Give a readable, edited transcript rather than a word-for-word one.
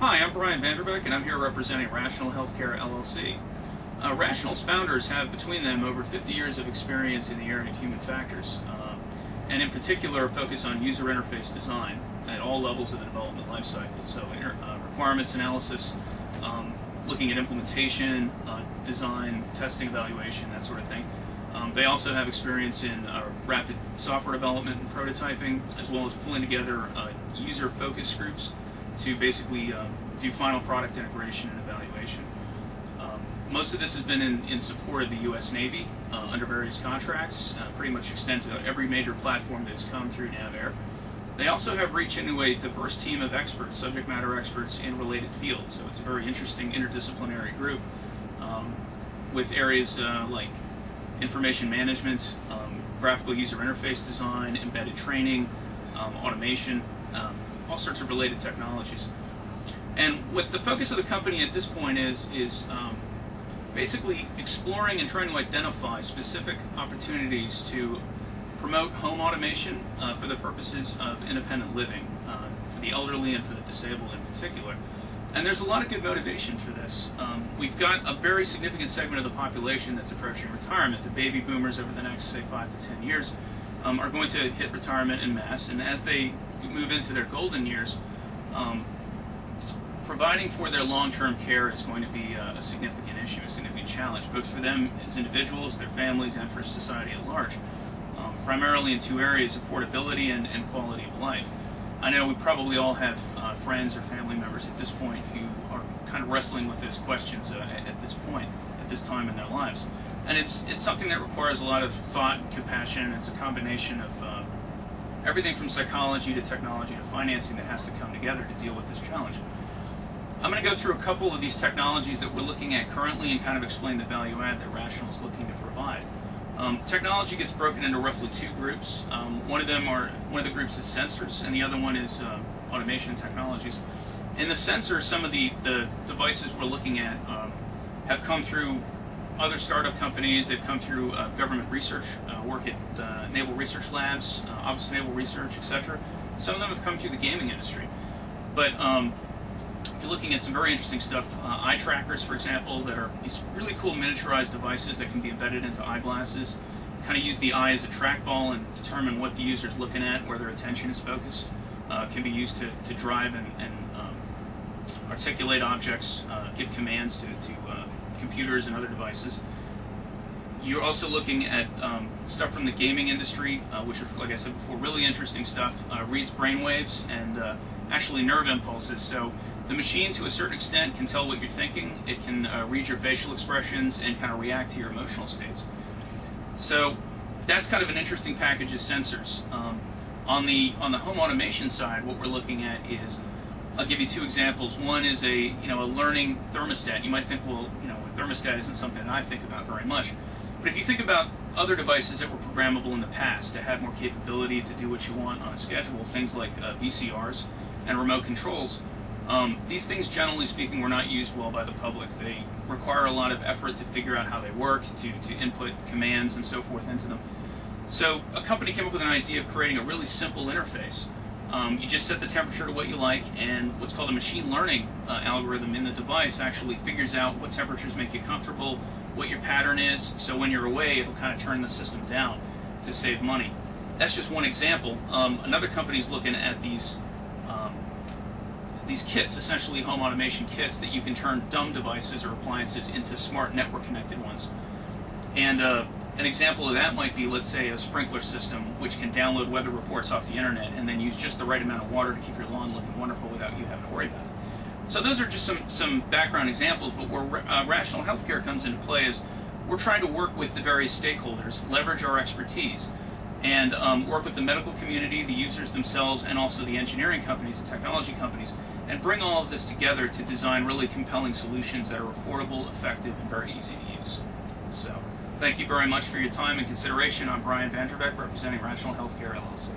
Hi, I'm Brian Vanderbeck, and I'm here representing Rational Healthcare LLC. Rational's founders have between them over 50 years of experience in the area of human factors, and in particular focus on user interface design at all levels of the development lifecycle. So requirements analysis, looking at implementation, design, testing, evaluation, that sort of thing. They also have experience in rapid software development and prototyping, as well as pulling together user focus groups to basically do final product integration and evaluation. Most of this has been in support of the U.S. Navy under various contracts, pretty much extends to every major platform that's come through NAVAIR. They also have reach into a diverse team of experts, subject matter experts in related fields, so it's a very interesting interdisciplinary group with areas like information management, graphical user interface design, embedded training, automation, all sorts of related technologies. And what the focus of the company at this point is basically exploring and trying to identify specific opportunities to promote home automation for the purposes of independent living, for the elderly and for the disabled in particular. And there's a lot of good motivation for this. We've got a very significant segment of the population that's approaching retirement. The baby boomers over the next, say, 5 to 10 years are going to hit retirement en masse, and as they move into their golden years, providing for their long-term care is going to be a significant issue, a significant challenge, both for them as individuals, their families, and for society at large. Primarily in two areas, affordability and quality of life. I know we probably all have friends or family members at this point who are kind of wrestling with those questions at this point, at this time in their lives. And it's something that requires a lot of thought and compassion. It's a combination of everything from psychology to technology to financing that has to come together to deal with this challenge. I'm going to go through a couple of these technologies that we're looking at currently and kind of explain the value add that Rational is looking to provide. Technology gets broken into roughly two groups. One of the groups is sensors, and the other one is automation technologies. In the sensors, some of the devices we're looking at have come through other startup companies. They've come through government research, work at Naval Research Labs, Office of Naval Research, etc. Some of them have come through the gaming industry. But if you're looking at some very interesting stuff, eye trackers, for example, that are these really cool miniaturized devices that can be embedded into eyeglasses, kind of use the eye as a trackball and determine what the user is looking at, where their attention is focused. Can be used to drive and articulate objects, give commands to computers and other devices. You're also looking at stuff from the gaming industry, which is, like I said before, really interesting stuff. Reads brainwaves and actually nerve impulses. So the machine, to a certain extent, can tell what you're thinking. It can read your facial expressions and kind of react to your emotional states. So that's kind of an interesting package of sensors. On the home automation side, what we're looking at is, I'll give you two examples. One is a learning thermostat. You might think, well, a thermostat isn't something that I think about very much. But if you think about other devices that were programmable in the past to have more capability to do what you want on a schedule, things like VCRs and remote controls, these things, generally speaking, were not used well by the public. They require a lot of effort to figure out how they work, to input commands and so forth into them. So a company came up with an idea of creating a really simple interface. You just set the temperature to what you like, and what's called a machine learning algorithm in the device actually figures out what temperatures make you comfortable, what your pattern is, so when you're away, it'll kind of turn the system down to save money. That's just one example. Another company is looking at these kits, essentially home automation kits, that you can turn dumb devices or appliances into smart network-connected ones. And an example of that might be, let's say, a sprinkler system which can download weather reports off the internet and then use just the right amount of water to keep your lawn looking wonderful without you having to worry about it. So those are just some background examples, but where Rational Healthcare comes into play is we're trying to work with the various stakeholders, leverage our expertise, and work with the medical community, the users themselves, and also the engineering companies and technology companies, and bring all of this together to design really compelling solutions that are affordable, effective, and very easy to use. So, thank you very much for your time and consideration. I'm Brian Vanderbeck, representing Rational Healthcare LLC.